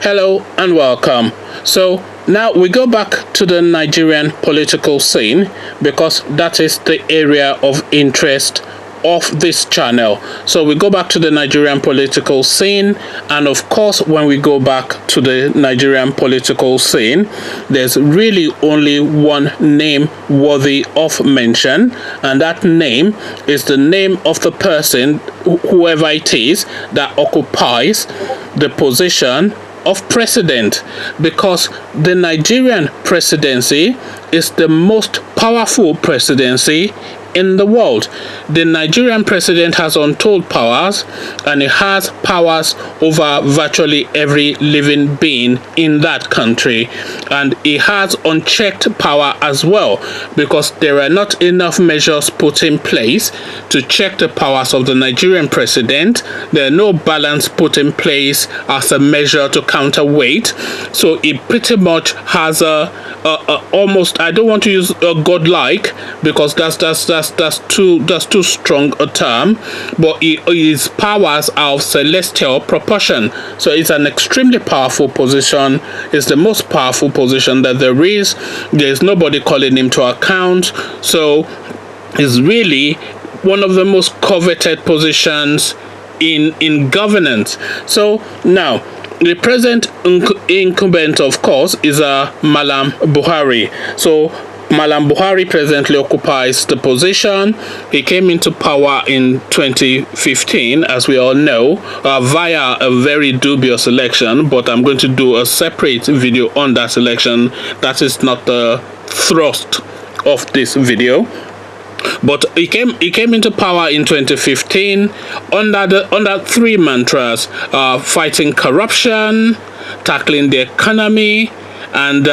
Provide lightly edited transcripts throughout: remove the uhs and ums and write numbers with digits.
Hello and welcome. So now we go back to the Nigerian political scene because that is the area of interest of this channel. So we go back to the Nigerian political scene, and of course when we go back to the Nigerian political scene, there's really only one name worthy of mention, and that name is the name of the person, whoever it is, that occupies the position of president, because the Nigerian presidency is the most powerful presidency in the world. The Nigerian president has untold powers, and he has powers over virtually every living being in that country, and he has unchecked power as well, because there are not enough measures put in place to check the powers of the Nigerian president. There are no balance put in place as a measure to counterweight, so he pretty much has a almost, I don't want to use a godlike because that's too strong a term, but his powers are of celestial proportion. So it's an extremely powerful position. It's the most powerful position that there is. There's nobody calling him to account. So it's really one of the most coveted positions in governance. So now, the present incumbent, of course, is Malam Buhari. So Malam Buhari presently occupies the position. He came into power in 2015, as we all know, via a very dubious election, but I'm going to do a separate video on that election. That is not the thrust of this video. But he came into power in 2015 under three mantras: fighting corruption, tackling the economy, and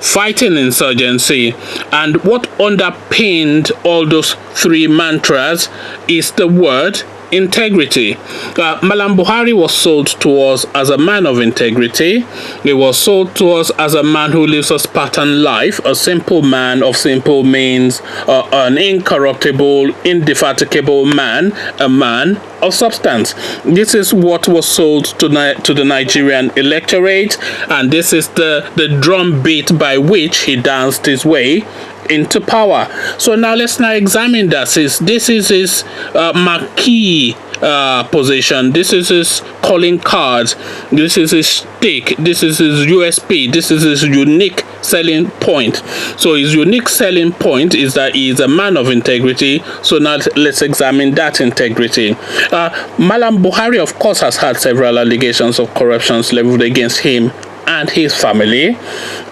fighting insurgency. And what underpinned all those three mantras is the word integrity. Malam Buhari was sold to us as a man of integrity. He was sold to us as a man who lives a Spartan life, a simple man of simple means, an incorruptible, indefatigable man, a man of substance. This is what was sold to the Nigerian electorate, and this is the drum beat by which he danced his way into power. So now let's examine that. This is his marquee position. This is his calling card. This is his stake. This is his USP. This is his unique selling point. So his unique selling point is that he is a man of integrity. So now let's examine that integrity. Malam Buhari, of course, has had several allegations of corruption leveled against him and his family,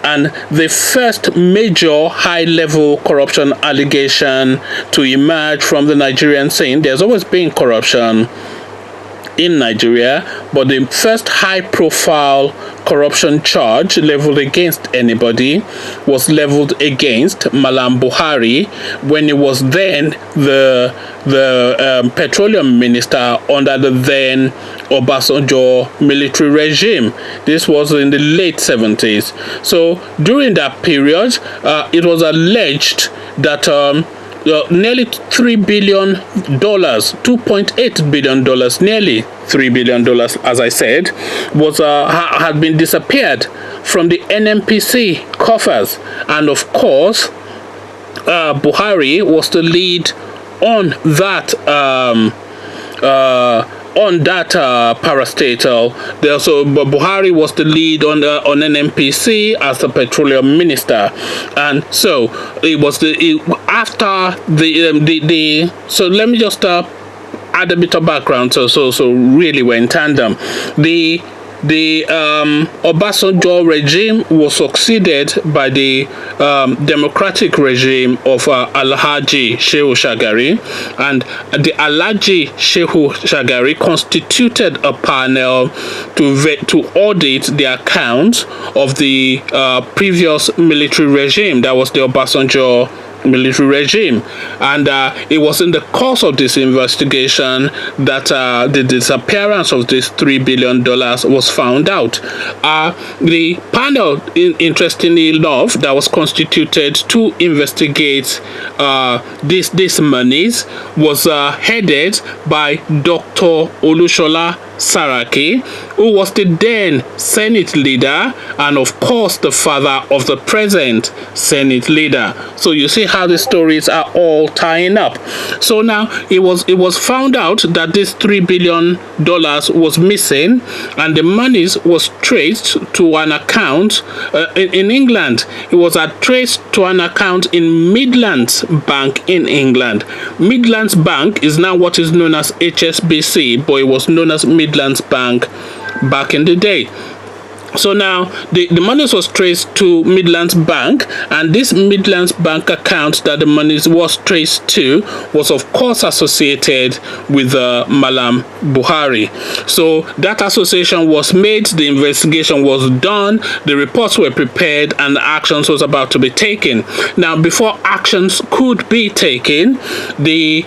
and the first major high-level corruption allegation to emerge from the Nigerian scene. There's always been corruption in Nigeria, but the first high-profile corruption charge leveled against anybody was leveled against Malam Buhari when he was then the petroleum minister under the then Obasanjo military regime. This was in the late 70s. So during that period, it was alleged that nearly $3 billion, $2.8 billion, nearly $3 billion, as I said, was had been disappeared from the NNPC coffers. And of course, Buhari was the lead on that parastatal. So Buhari was the lead on NNPC as the petroleum minister, and so it was after the so let me just add a bit of background so really we're in tandem. The Obasanjo regime was succeeded by the democratic regime of Alhaji Shehu Shagari, and the Alhaji Shehu Shagari constituted a panel to audit the accounts of the previous military regime, that was the Obasanjo military regime. And it was in the course of this investigation that the disappearance of this $3 billion was found out. The panel, interestingly enough, that was constituted to investigate these monies was headed by Dr. Olushola Saraki, who was the then Senate leader and of course the father of the present Senate leader. So you see how the stories are all tying up. So now it was found out that this $3 billion was missing, and the monies was traced to an account in England. It was traced to an account in Midlands Bank in England. Midlands Bank is now what is known as HSBC, but it was known as Midlands Bank back in the day. So now the monies was traced to Midlands Bank, and this Midlands Bank account that the monies was traced to was of course associated with Malam Buhari. So that association was made, the investigation was done, the reports were prepared, and actions was about to be taken. Now before actions could be taken, the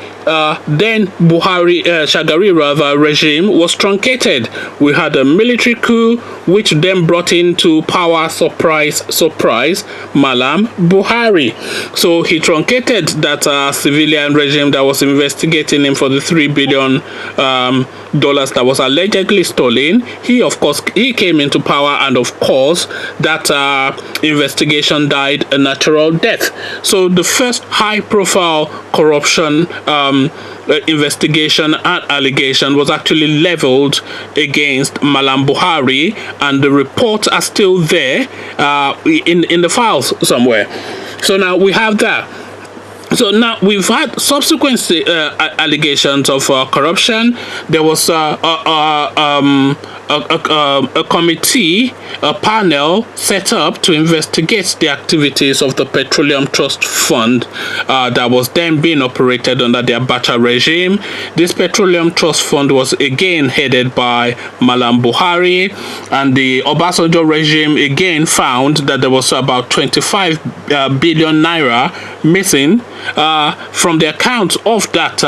then Buhari Shagari regime was truncated. We had a military coup which then brought into power, surprise Malam Buhari. So he truncated that civilian regime that was investigating him for the $3 billion that was allegedly stolen. He came into power, and of course that investigation died a natural death. So the first high profile corruption investigation and allegation was actually leveled against Malam Buhari, and the reports are still there in the files somewhere. So now we have that. So now we've had subsequent allegations of corruption. There was a committee, a panel set up to investigate the activities of the Petroleum Trust Fund that was then being operated under the Abacha regime. This Petroleum Trust Fund was again headed by Malam Buhari, and the Obasanjo regime again found that there was about 25 billion naira missing from the account of that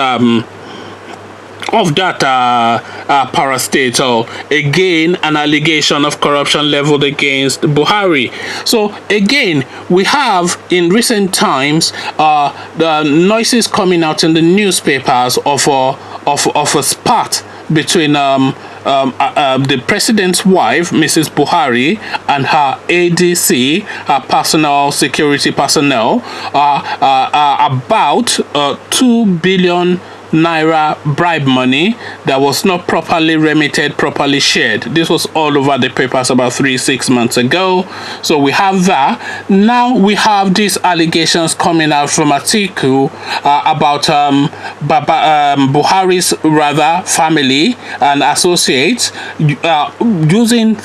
parastatal. Again, an allegation of corruption leveled against Buhari. So again, we have in recent times the noises coming out in the newspapers of a spat between the president's wife, Mrs. Buhari, and her ADC, her personal security personnel, about 2 billion naira bribe money that was not properly remitted, properly shared. This was all over the papers about 3-6 months ago. So we have that. Now we have these allegations coming out from Atiku about Buhari's family and associates using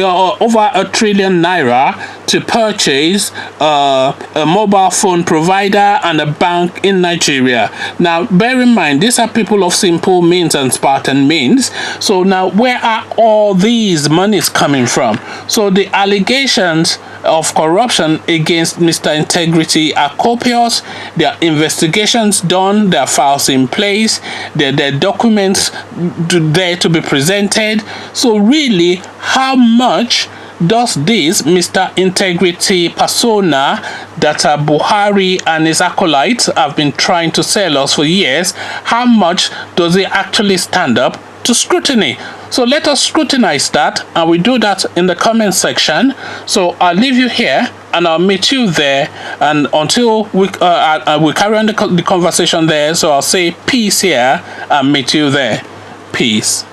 over 1 trillion naira to purchase a mobile phone provider and a bank in Nigeria. Now bear in mind, these are people of simple means and Spartan means. So now where are all these monies coming from? So the allegations of corruption against Mr. Integrity are copious. There are investigations done, there are files in place, there are documents there to be presented. So really, how much does this Mr. Integrity persona that Buhari and his acolytes have been trying to sell us for years, how much does it actually stand up to scrutiny? So let us scrutinize that, and we do that in the comment section. So I'll leave you here, and I'll meet you there, and until we carry on the conversation there. So I'll say peace here and meet you there. Peace.